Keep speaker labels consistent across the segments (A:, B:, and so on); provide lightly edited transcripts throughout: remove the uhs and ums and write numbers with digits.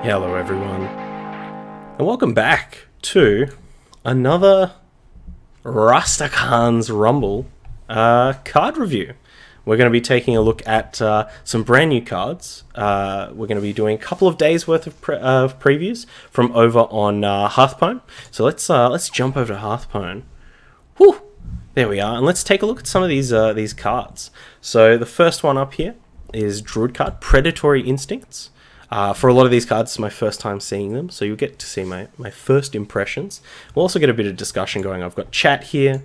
A: Hello everyone, and welcome back to another Rhastakhan's Rumble card review. We're going to be taking a look at some brand new cards. We're going to be doing a couple of days worth of previews from over on Hearthstone. So let's jump over to Hearthstone. Whew! There we are, and let's take a look at some of these cards. So the first one up here is Druid card, Predatory Instincts. For a lot of these cards, it's my first time seeing them, so you'll get to see my first impressions. We'll also get a bit of discussion going. I've got chat here.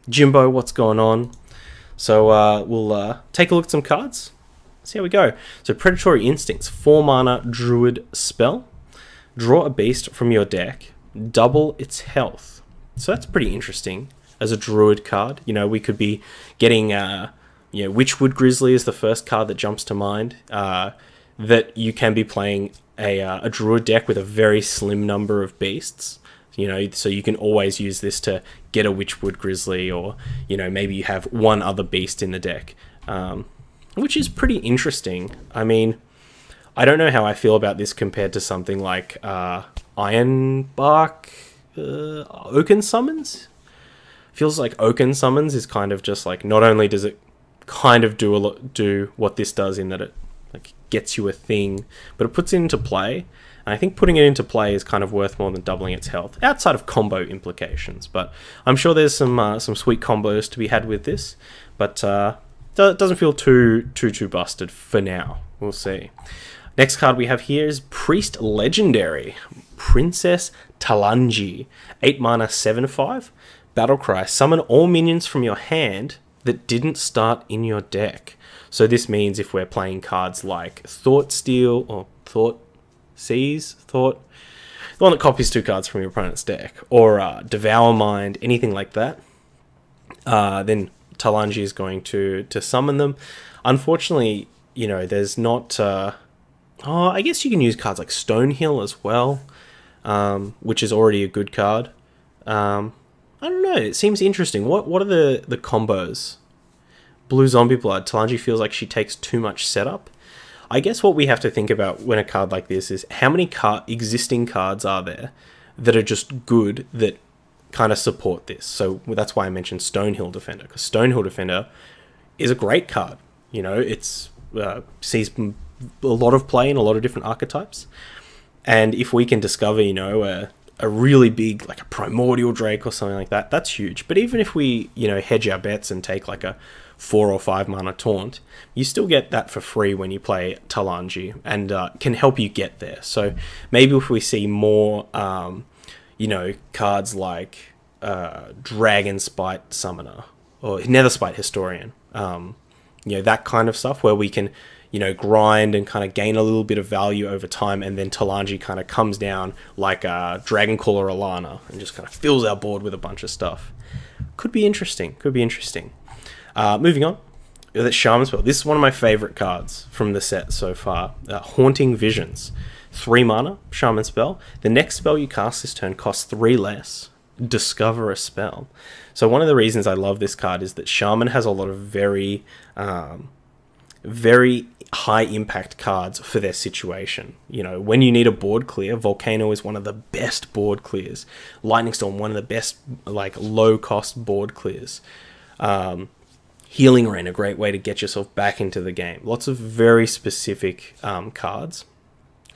A: Jimbo, what's going on? So we'll take a look at some cards. See how we go. So Predatory Instincts, 4 mana Druid spell. Draw a beast from your deck, double its health. So that's pretty interesting as a Druid card. You know, we could be getting, Witchwood Grizzly is the first card that jumps to mind. That you can be playing a Druid deck with a very slim number of beasts. You know, so you can always use this to get a Witchwood Grizzly, or, you know, maybe you have one other beast in the deck, which is pretty interesting. I mean, I don't know how I feel about this compared to something like Ironbark Oaken Summons. Feels like Oaken Summons is kind of just like, not only does it kind of do what this does in that it like gets you a thing, but it puts it into play. And I think putting it into play is kind of worth more than doubling its health, outside of combo implications. But I'm sure there's some sweet combos to be had with this. But it doesn't feel too busted for now. We'll see. Next card we have here is Priest Legendary, Princess Talanji, 8 mana 7/5. Battlecry, summon all minions from your hand that didn't start in your deck. So this means if we're playing cards like Thoughtsteel or the one that copies 2 cards from your opponent's deck, or Devour Mind, anything like that, then Talanji is going to summon them. Unfortunately, you know, there's not... I guess you can use cards like Stonehill as well, which is already a good card. I don't know, it seems interesting. What are the combos? Blue Zombie Blood. Talanji feels like she takes too much setup. I guess what we have to think about when a card like this is how many existing cards are there that are just good that kind of support this. So that's why I mentioned Stonehill Defender, because Stonehill Defender is a great card. You know, it's sees a lot of play in a lot of different archetypes. And if we can discover, you know, a really big, like a Primordial Drake or something like that, that's huge. But even if we, you know, hedge our bets and take like a 4 or 5 mana Taunt, you still get that for free when you play Talanji, and can help you get there. So maybe if we see more, you know, cards like Dragonspite Summoner or Netherspite Historian, you know, that kind of stuff where we can, you know, grind and kind of gain a little bit of value over time, and then Talanji kind of comes down like a Dragoncaller Alana and just kind of fills our board with a bunch of stuff. Could be interesting. Could be interesting. Moving on, that Shaman spell. This is one of my favorite cards from the set so far. Haunting Visions, 3 mana Shaman spell. The next spell you cast this turn costs 3 less. Discover a spell. So one of the reasons I love this card is that Shaman has a lot of very high impact cards for their situation. You know, when you need a board clear, Volcano is one of the best board clears. Lightning Storm, one of the best like low cost board clears. Healing Rain, a great way to get yourself back into the game. Lots of very specific cards.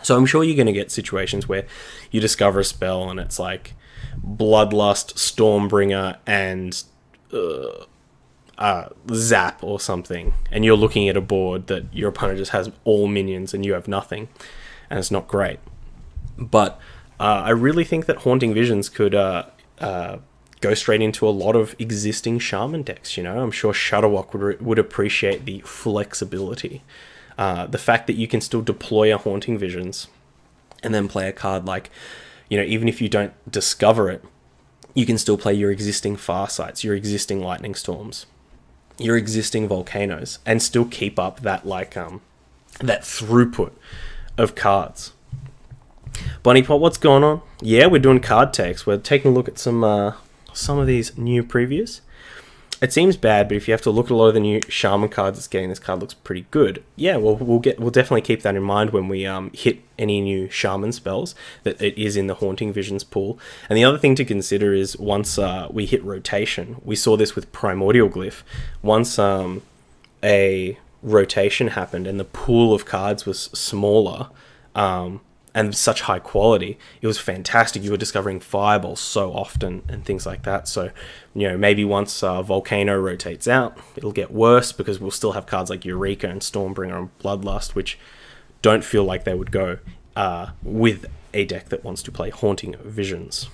A: So I'm sure you're going to get situations where you discover a spell and it's like Bloodlust, Stormbringer, and Zap or something, and you're looking at a board that your opponent just has all minions and you have nothing, and it's not great. But I really think that Haunting Visions could go straight into a lot of existing Shaman decks. You know, I'm sure Shudderwock would appreciate the flexibility. The fact that you can still deploy a Haunting Visions and then play a card like, you know, even if you don't discover it, you can still play your existing Farsights, your existing Lightning Storms, your existing Volcanoes, and still keep up that like that throughput of cards. Bunnypot, what's going on? Yeah, we're doing card takes. We're taking a look at some of these new previews. It seems bad, but if you have to look at a lot of the new Shaman cards it's getting, this card looks pretty good. Yeah, well, we'll definitely keep that in mind when we hit any new Shaman spells, that it is in the Haunting Visions pool. And the other thing to consider is once we hit rotation, we saw this with Primordial Glyph, once a rotation happened and the pool of cards was smaller, and such high quality, it was fantastic. You were discovering fireballs so often and things like that. So, you know, maybe once Volcano rotates out, it'll get worse because we'll still have cards like Eureka and Stormbringer and Bloodlust, which don't feel like they would go with a deck that wants to play Haunting Visions.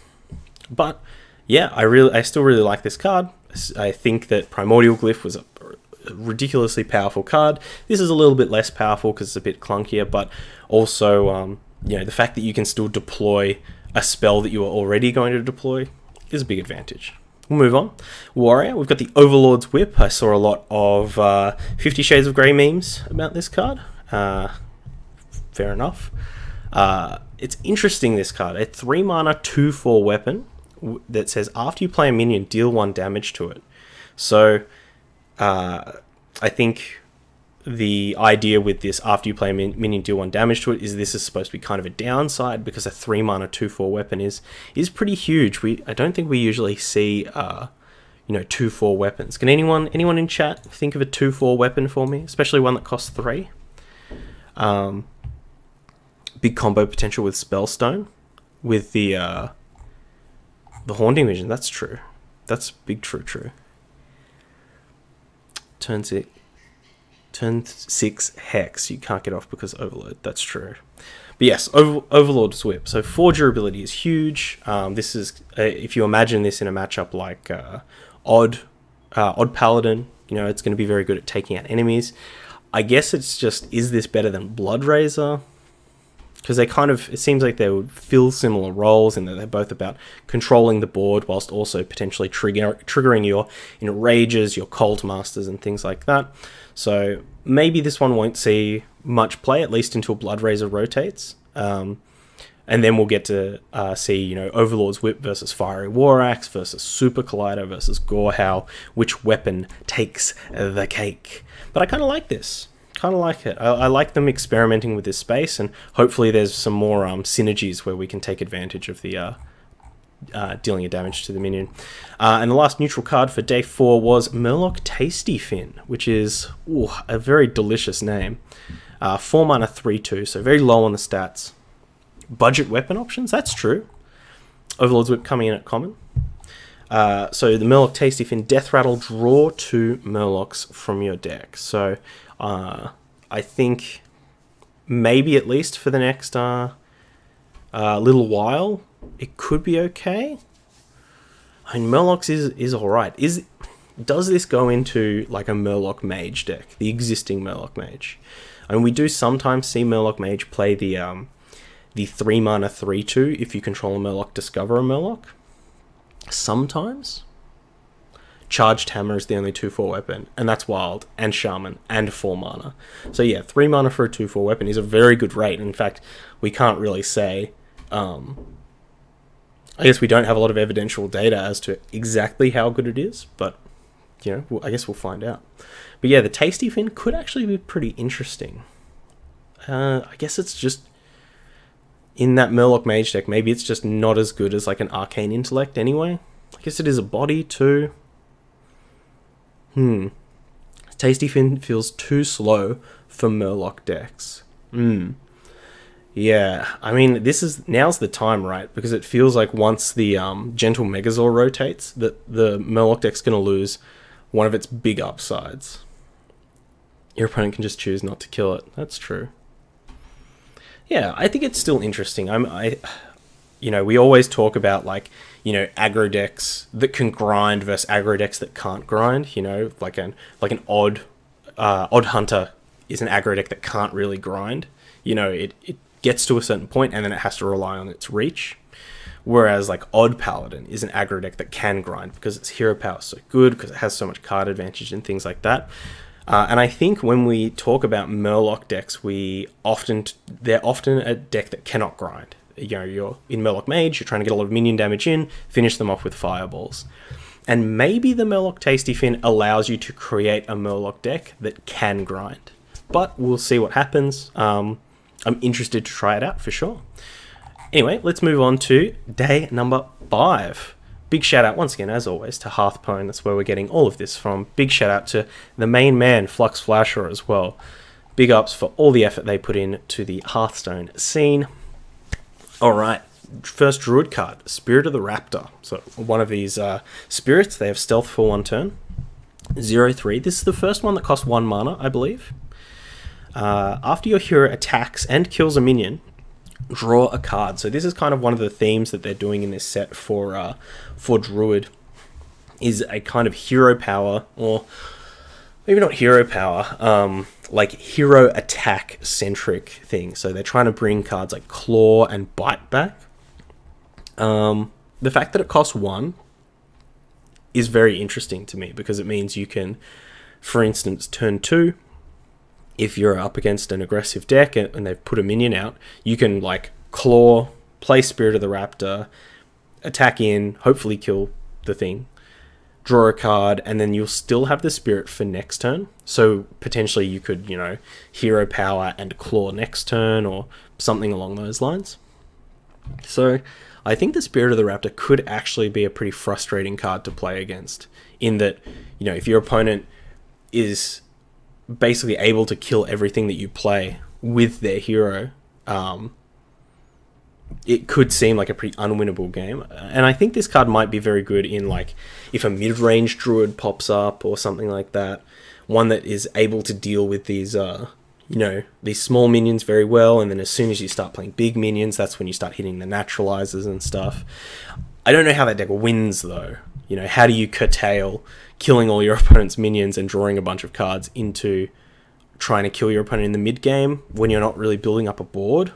A: But yeah, I still really like this card. I think that Primordial Glyph was a ridiculously powerful card. This is a little bit less powerful because it's a bit clunkier, but also you know, the fact that you can still deploy a spell that you are already going to deploy is a big advantage. We'll move on. Warrior, we've got the Overlord's Whip. I saw a lot of 50 Shades of Grey memes about this card. Fair enough. It's interesting, this card. A 3-mana 2/4 weapon that says after you play a minion, deal 1 damage to it. So I think the idea with this, after you play a minion, deal 1 damage to it, is this is supposed to be kind of a downside because a 3-mana 2/4 weapon is pretty huge. I don't think we usually see you know, 2/4 weapons. Can anyone in chat think of a 2/4 weapon for me, especially one that costs 3? Big combo potential with Spellstone, with the Haunting Vision. That's true. That's big true. Turn 6 Hex, you can't get off because Overload. That's true. But yes, Overlord's Whip. So 4 durability is huge. This is if you imagine this in a matchup like Odd Paladin, you know, it's going to be very good at taking out enemies. I guess it's just, is this better than Bloodrazor? Because they kind of, it seems like they would fill similar roles in that they're both about controlling the board whilst also potentially triggering your Enrages, your Cult Masters and things like that. So maybe this one won't see much play, at least until Bloodrazor rotates. And then we'll get to see, you know, Overlord's Whip versus Fiery War Axe versus Super Collider versus Gorehowl. Which weapon takes the cake? But I kind of like this. Kind of like it. I like them experimenting with this space, and hopefully there's some more synergies where we can take advantage of the dealing a damage to the minion. And the last neutral card for day 4 was Murloc Tasty Fin, which is a very delicious name. 4 mana 3/2, so very low on the stats. Budget weapon options, that's true. Overlord's Whip coming in at common. So the Murloc Tasty Fin, Death Rattle, draw 2 Murlocs from your deck. So I think maybe at least for the next little while, it could be okay. I mean, Murlocs is alright. Does this go into like a Murloc Mage deck, the existing Murloc Mage? I mean, we do sometimes see Murloc Mage play the 3 mana 3/2 if you control a Murloc, discover a Murloc. Sometimes. Charged Hammer is the only 2/4 weapon, and that's wild, and Shaman, and 4 mana. So yeah, 3 mana for a 2/4 weapon is a very good rate. In fact, we can't really say, I guess we don't have a lot of evidential data as to exactly how good it is, but, you know, I guess we'll find out. But yeah, the Tasty Fin could actually be pretty interesting. I guess it's just, in that Murloc Mage deck, maybe it's just not as good as like an Arcane Intellect anyway. I guess it is a body too. Tasty Fin feels too slow for Murloc decks. Yeah, I mean, now's the time, right? Because it feels like once the Gentle Megazord rotates, that the Murloc deck's going to lose one of its big upsides. Your opponent can just choose not to kill it. That's true. Yeah, I think it's still interesting. You know, we always talk about, like, you know, aggro decks that can grind versus aggro decks that can't grind. You know, like an Odd Hunter is an aggro deck that can't really grind. You know, it gets to a certain point and then it has to rely on its reach. Whereas like Odd Paladin is an aggro deck that can grind because its hero power is so good, because it has so much card advantage and things like that. And I think when we talk about Murloc decks, they're often a deck that cannot grind. You know, you're in Murloc Mage, you're trying to get a lot of minion damage in, finish them off with fireballs. And maybe the Murloc Tasty Fin allows you to create a Murloc deck that can grind. But we'll see what happens. I'm interested to try it out for sure. Anyway, let's move on to day number 5. Big shout out once again, as always, to Hearthpwn. That's where we're getting all of this from. Big shout out to the main man, Flux Flasher, as well. Big ups for all the effort they put in to the Hearthstone scene. Alright, first Druid card, Spirit of the Raptor. So one of these spirits, they have stealth for 1 turn. 0/3. This is the first one that costs 1 mana, I believe. After your hero attacks and kills a minion, draw a card. So this is kind of one of the themes that they're doing in this set for Druid, is a kind of hero power, or maybe not hero power, like hero attack centric thing. So they're trying to bring cards like Claw and Bite back. The fact that it costs 1 is very interesting to me, because it means you can, for instance, turn 2, if you're up against an aggressive deck and they've put a minion out, you can like Claw, play Spirit of the Raptor, attack in, hopefully kill the thing, draw a card, and then you'll still have the spirit for next turn. So potentially you could, you know, hero power and Claw next turn or something along those lines. So I think the Spirit of the Raptor could actually be a pretty frustrating card to play against, in that, you know, if your opponent is basically able to kill everything that you play with their hero, it could seem like a pretty unwinnable game. And I think this card might be very good in, like, if a mid-range druid pops up or something like that, one that is able to deal with these you know, these small minions very well, and then as soon as you start playing big minions, that's when you start hitting the naturalizers and stuff. I don't know how that deck wins though. You know, how do you curtail killing all your opponent's minions and drawing a bunch of cards into trying to kill your opponent in the mid game when you're not really building up a board?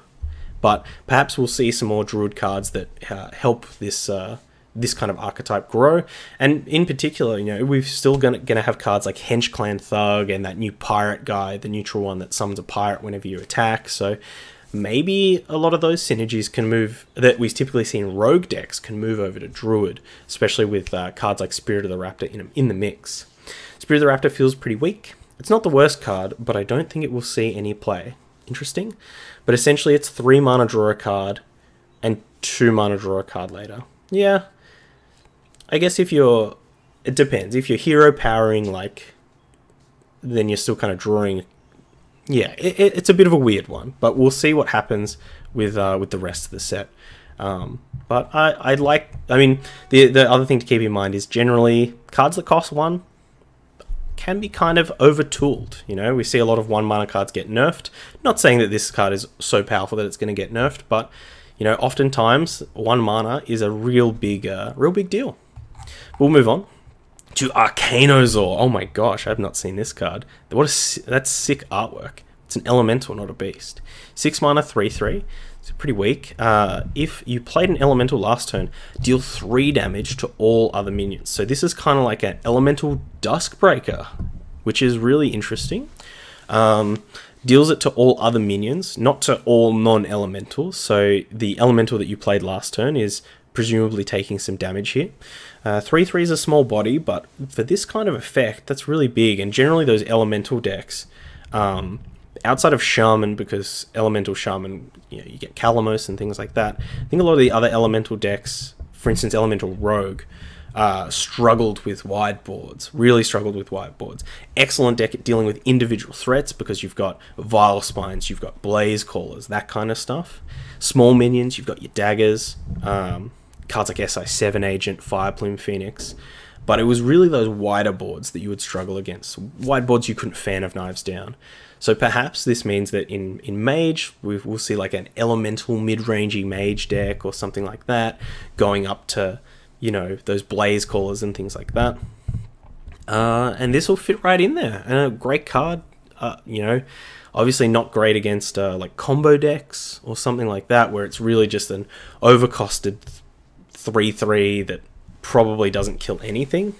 A: But perhaps we'll see some more Druid cards that help this this kind of archetype grow. And in particular, you know, we're still gonna have cards like Hench Clan Thug and that new pirate guy, the neutral one that summons a pirate whenever you attack. So maybe a lot of those synergies can move, that we typically see in rogue decks, can move over to Druid, especially with cards like Spirit of the Raptor in the mix. Spirit of the Raptor feels pretty weak. It's not the worst card, but I don't think it will see any play. Interesting. But essentially it's 3 mana draw a card and 2 mana draw a card later. Yeah. I guess if you're... It depends. If you're hero powering, like, then you're still kind of drawing... Yeah, it's a bit of a weird one, but we'll see what happens with the rest of the set. But I like... I mean, the other thing to keep in mind is generally cards that cost 1 can be kind of over-tooled. You know, we see a lot of 1 mana cards get nerfed. Not saying that this card is so powerful that it's going to get nerfed, but, you know, oftentimes 1 mana is a real big deal. We'll move on to Arcanosaur. Oh my gosh, I've not seen this card. That's sick artwork. It's an elemental, not a beast. 6 mana, 3/3. It's pretty weak. If you played an elemental last turn, deal 3 damage to all other minions. So this is kind of like an elemental Duskbreaker, which is really interesting. Deals it to all other minions, not to all non-elementals. So the elemental that you played last turn is presumably taking some damage here. 3/3 is a small body, but for this kind of effect, that's really big. And generally those elemental decks, outside of Shaman, because elemental Shaman, you know, you get Calamos and things like that. I think a lot of the other elemental decks, for instance, elemental Rogue, struggled with wide boards, really struggled with wide boards. Excellent deck at dealing with individual threats, because you've got Vile Spines, you've got Blaze Callers, that kind of stuff. Small minions, you've got your daggers, cards like SI7 Agent, Fireplume Phoenix. But it was really those wider boards that you would struggle against. Wide boards you couldn't fan of Knives Down. So perhaps this means that in Mage, we'll see like an elemental mid-rangey Mage deck or something like that, going up to, you know, those Blaze Callers and things like that. And this will fit right in there. And a great card, you know, obviously not great against like combo decks or something like that, where it's really just an overcosted 3/3 that probably doesn't kill anything.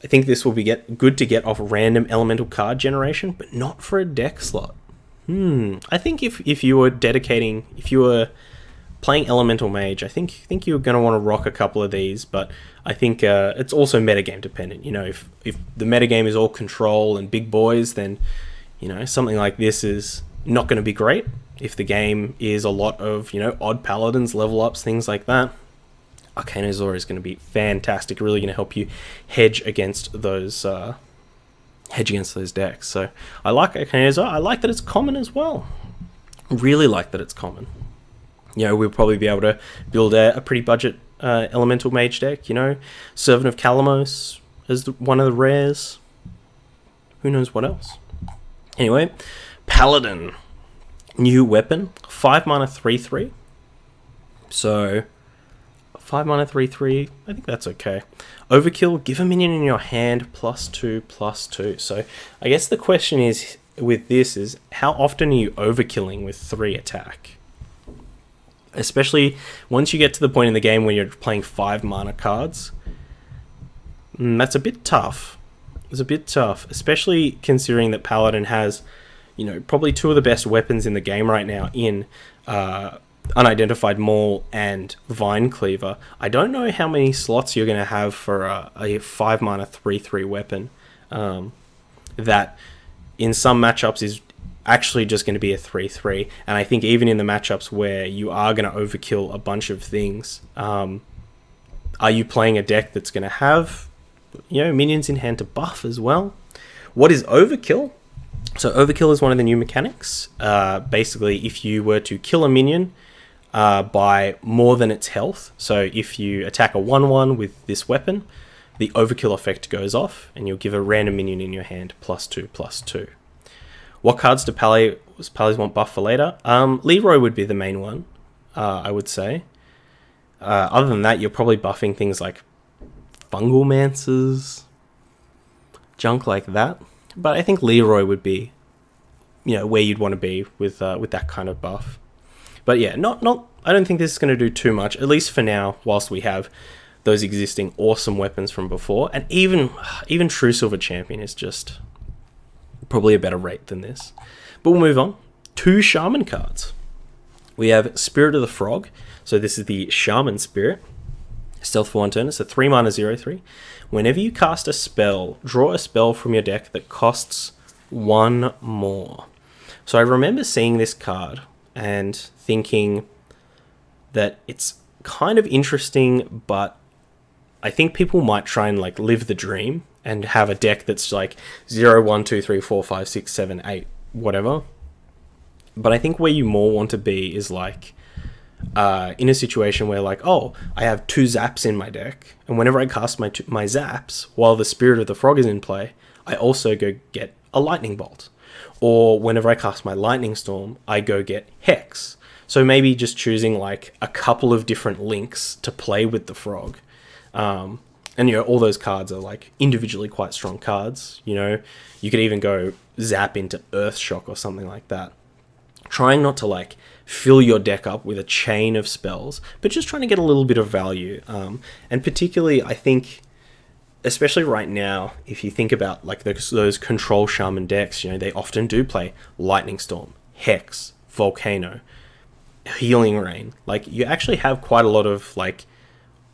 A: I think this will be good to get off random elemental card generation, but not for a deck slot. I think if you were dedicating, if you were playing Elemental Mage, I think you're going to want to rock a couple of these, but I think it's also metagame dependent. You know, if the metagame is all control and big boys, then, you know, something like this is not going to be great. If the game is a lot of, you know, odd paladins, level ups, things like that, Arcanosaur is going to be fantastic. Really going to help you hedge against those decks. So I like Arcanosaur. I like that it's common as well. Really like that it's common. You know, we'll probably be able to build a pretty budget Elemental Mage deck. You know, Servant of Kalamos as one of the rares. Who knows what else? Anyway, Paladin. New weapon. 5 mana 3/3. So 5 mana 3/3. I think that's okay. Overkill. Give a minion in your hand +2/+2. So I guess the question is with this is how often are you overkilling with 3 attack? Especially once you get to the point in the game where you're playing 5 mana cards. That's a bit tough. It's a bit tough, especially considering that Paladin has, you know, probably 2 of the best weapons in the game right now in Unidentified Maul and Vine Cleaver. I don't know how many slots you're going to have for a 5 mana 3/3 weapon that in some matchups is actually just going to be a 3/3, and I think even in the matchups where you are going to overkill a bunch of things, are you playing a deck that's going to have, you know, minions in hand to buff as well? What is overkill? So overkill is one of the new mechanics. Basically, if you were to kill a minion by more than its health, so if you attack a 1/1 with this weapon, the overkill effect goes off, and you'll give a random minion in your hand +2/+2. What cards do Pallies want buff for later? Leroy would be the main one, I would say. Other than that, you're probably buffing things like Fungal Mancers, junk like that. But I think Leroy would be, you know, where you'd want to be with that kind of buff. But yeah, I don't think this is going to do too much, at least for now, whilst we have those existing awesome weapons from before. And even True Silver Champion is just probably a better rate than this. But we'll move on. 2 Shaman cards. We have Spirit of the Frog. So this is the Shaman Spirit. Stealth for 1 turn. It's a 3 mana 0/3. Whenever you cast a spell, draw a spell from your deck that costs 1 more. So I remember seeing this card and thinking that it's kind of interesting, but I think people might try and like live the dream and have a deck that's like 0, 1, 2, 3, 4, 5, 6, 7, 8, whatever. But I think where you more want to be is like in a situation where like, oh, I have 2 zaps in my deck, and whenever I cast my zaps while the Spirit of the Frog is in play, I also go get a Lightning Bolt. Or whenever I cast my Lightning Storm, I go get Hex. So maybe just choosing like a couple of different links to play with the frog. And, you know, all those cards are like individually quite strong cards. You know, you could even go zap into Earth Shock or something like that. Trying not to like fill your deck up with a chain of spells, but just trying to get a little bit of value. And particularly, I think, especially right now, if you think about like those control shaman decks, you know, they often do play Lightning Storm, Hex, Volcano, Healing Rain. Like, you actually have quite a lot of like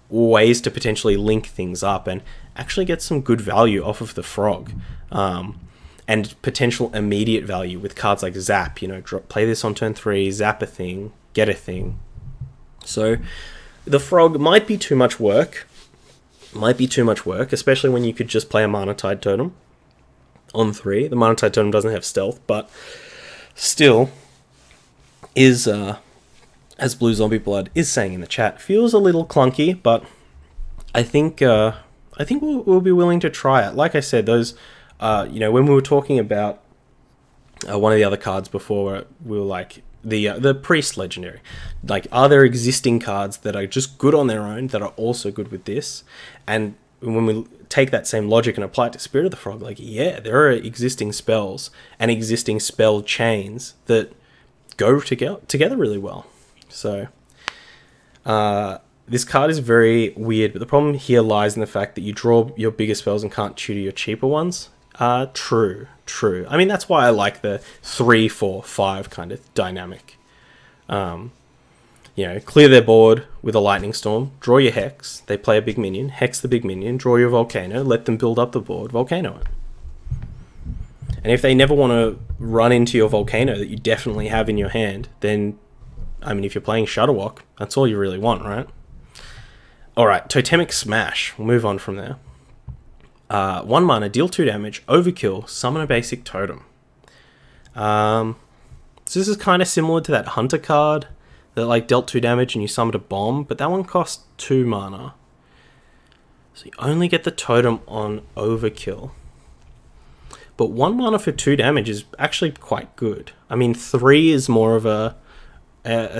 A: ways to potentially link things up and actually get some good value off of the frog. And potential immediate value with cards like Zap, you know, play this on turn 3, zap a thing, get a thing. So the frog might be too much work. Especially when you could just play a Mana Tide Totem on 3. The Mana Tide Totem doesn't have stealth, but still is, as Blue Zombie Blood is saying in the chat, feels a little clunky, but I think we'll be willing to try it. Like I said, those, you know, when we were talking about one of the other cards before, we were like, the Priest Legendary. Like, are there existing cards that are just good on their own that are also good with this? And when we take that same logic and apply it to Spirit of the Frog, like, yeah, there are existing spells and existing spell chains that go together really well. So, this card is very weird, but the problem here lies in the fact that you draw your bigger spells and can't tutor your cheaper ones. True. I mean, that's why I like the 3, 4, 5 kind of dynamic. you know, clear their board with a lightning storm, draw your hex, they play a big minion, hex the big minion, draw your volcano, let them build up the board, volcano it. And if they never want to run into your volcano that you definitely have in your hand, then, I mean, if you're playing Shutterwalk, that's all you really want, right? Alright, Totemic Smash. We'll move on from there. 1 mana, deal 2 damage, overkill, summon a basic totem. So this is kind of similar to that Hunter card that like dealt 2 damage and you summoned a bomb, but that one cost 2 mana. So you only get the totem on overkill. But 1 mana for 2 damage is actually quite good. I mean, 3 is more of a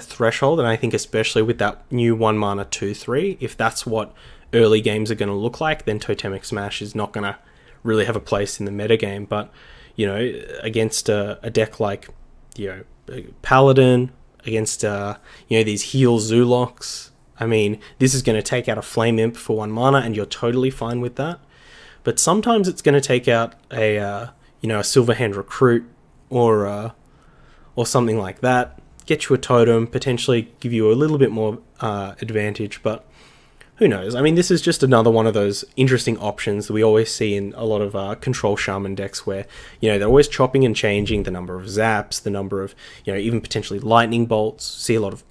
A: threshold, and I think especially with that new 1 mana 2/3, if that's what early games are going to look like, then Totemic Smash is not going to really have a place in the metagame. But, you know, against a deck like, you know, Paladin, against, you know, these heal Zulocks, I mean, this is going to take out a Flame Imp for 1 mana, and you're totally fine with that. But sometimes it's going to take out a, you know, a Silverhand Recruit or something like that. Get you a totem, potentially give you a little bit more advantage, but who knows? I mean, this is just another one of those interesting options that we always see in a lot of control shaman decks where, you know, they're always chopping and changing the number of zaps, the number of, you know, even potentially lightning bolts. See a lot of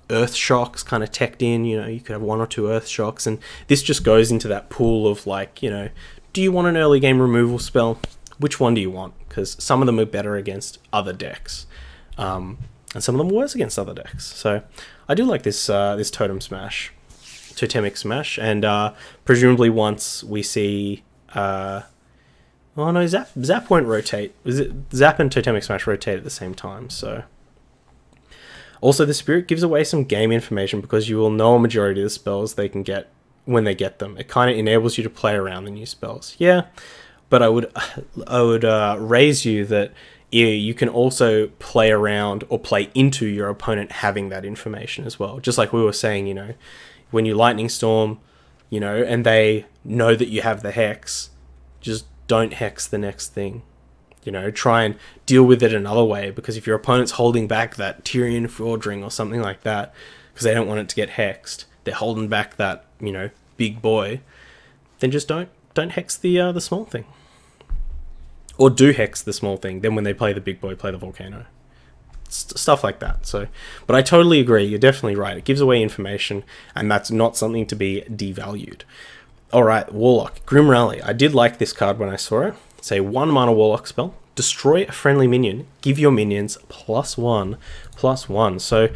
A: earth shocks kind of teched in, you know, you could have 1 or 2 earth shocks, and this just goes into that pool of like, you know, do you want an early game removal spell? Which one do you want? Because some of them are better against other decks. And some of them are worse against other decks. So I do like this this Totemic Smash, and presumably once we see, oh no, Zap won't rotate. Zap and Totemic Smash rotate at the same time. So also the Spirit gives away some game information because you will know a majority of the spells they can get when they get them. It kind of enables you to play around the new spells. Yeah, but I would raise you that you can also play around or play into your opponent having that information as well. Just like we were saying, you know, when you Lightning Storm, you know, and they know that you have the Hex, just don't Hex the next thing. You know, try and deal with it another way, because if your opponent's holding back that Tyrian Fordring or something like that, because they don't want it to get hexed, they're holding back that, you know, big boy, then just don't Hex the small thing. Or do Hex the small thing, then when they play the big boy, play the Volcano. Stuff like that. So, but I totally agree, you're definitely right. It gives away information, and that's not something to be devalued. Alright, Warlock. Grim Rally. I did like this card when I saw it. It's a 1 mana Warlock spell. Destroy a friendly minion. Give your minions +1/+1. So,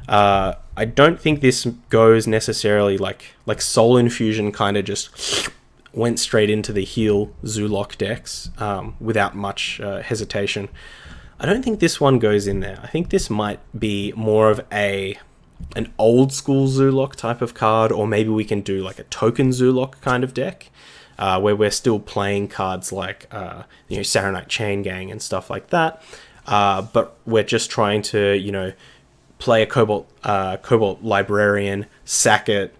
A: I don't think this goes necessarily like Soul Infusion kind of just went straight into the heal Zulock decks without much hesitation. I don't think this one goes in there. I think this might be more of an old school Zulock type of card, or maybe we can do like a token Zulock kind of deck where we're still playing cards like you know, Saronite Chain Gang and stuff like that, but we're just trying to, you know, play a Cobalt Librarian, sack it,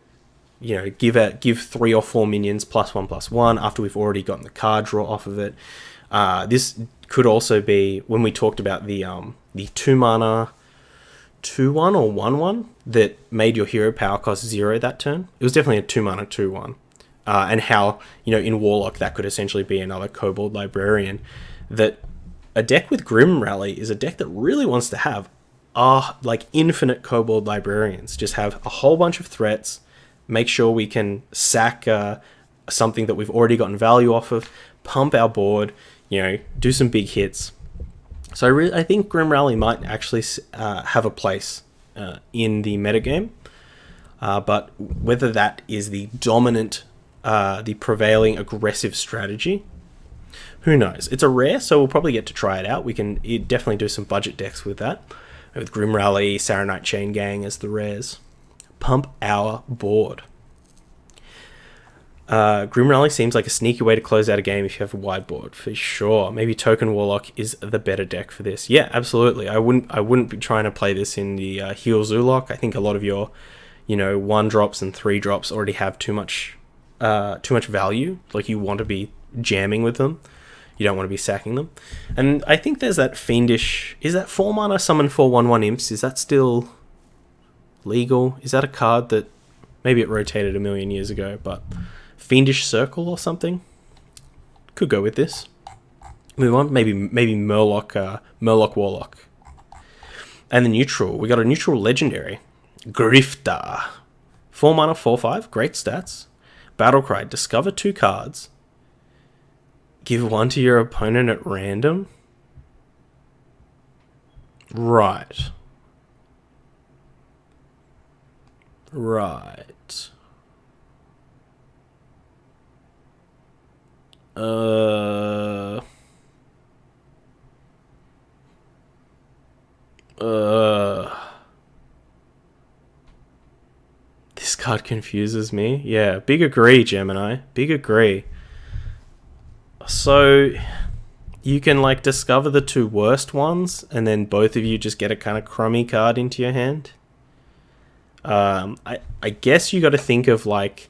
A: you know, give 3 or 4 minions +1/+1 after we've already gotten the card draw off of it. This could also be when we talked about the 2 mana 2/1 or 1/1 that made your hero power cost 0 that turn. It was definitely a 2 mana 2/1, and how, you know, in Warlock that could essentially be another Kobold Librarian. That a deck with Grim Rally is a deck that really wants to have like infinite Kobold Librarians. Just have a whole bunch of threats. Make sure we can sack something that we've already gotten value off of, pump our board, you know, do some big hits. So I think Grim Rally might actually have a place in the metagame, but whether that is the dominant, the prevailing aggressive strategy, who knows? It's a rare, so we'll probably get to try it out. We can definitely do some budget decks with that, with Grim Rally, Saronite Chain Gang as the rares. Pump our board. Grim Rally seems like a sneaky way to close out a game if you have a wide board, for sure. Maybe Token Warlock is the better deck for this. Yeah, absolutely. I wouldn't be trying to play this in the Heal Zulok. I think a lot of your, you know, 1-drops and 3-drops already have too much value. Like, you want to be jamming with them. You don't want to be sacking them. And I think there's that fiendish... Is that 4 mana summon for 1/1 imps? Is that still Legal. Is that a card that maybe it rotated a million years ago, but Fiendish Circle or something? Could go with this. Move on. Maybe Murloc Warlock. And the neutral. We got a neutral legendary. Grifter. 4 mana, 4/5. Great stats. Battlecry. Discover 2 cards. Give 1 to your opponent at random. Right. Right. This card confuses me. Yeah, big agree, Gemini. Big agree. So you can like discover the 2 worst ones, and then both of you just get a kind of crummy card into your hand. I guess you got to think of like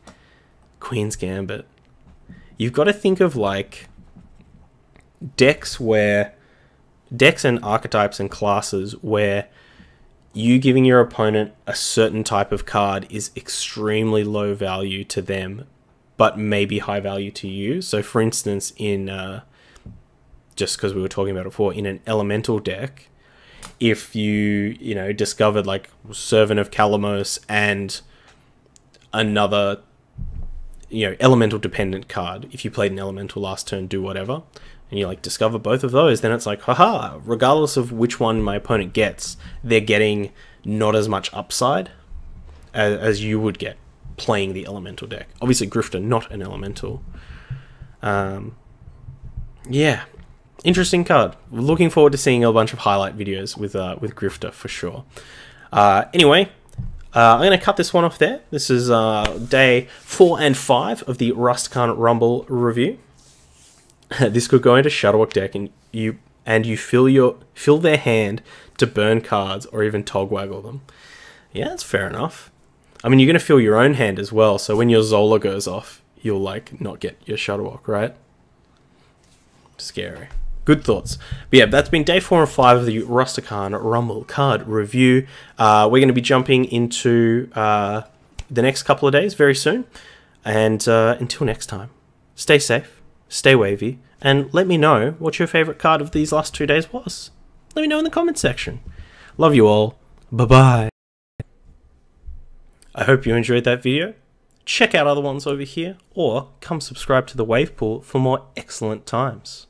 A: Queen's Gambit. You've got to think of like decks and archetypes and classes where you giving your opponent a certain type of card is extremely low value to them, but maybe high value to you. So for instance, in just because we were talking about it before, in an elemental deck, if you discovered like Servant of Kalamos and another elemental dependent card, if you played an elemental last turn, do whatever, and you like discover both of those, then it's like, haha, regardless of which one my opponent gets, they're getting not as much upside as you would get playing the elemental deck. Obviously Grifter, not an elemental. Yeah, interesting card. Looking forward to seeing a bunch of highlight videos with Grifter for sure. Anyway, I'm going to cut this one off there. This is day 4 and 5 of the Rhastakhan Rumble review. This could go into Shutterwock deck, and you fill their hand to burn cards or even Togwaggle them. Yeah, that's fair enough. I mean, you're going to fill your own hand as well, so when your Zola goes off, you'll like not get your Shutterwock, right? Scary. Good thoughts. But yeah, that's been day 4 and 5 of the Rhastakhan Rumble card review. We're going to be jumping into the next couple of days very soon. And until next time, stay safe, stay wavy, and let me know what your favorite card of these last 2 days was. Let me know in the comment section. Love you all. Bye-bye. I hope you enjoyed that video. Check out other ones over here, or come subscribe to the Wave Pool for more excellent times.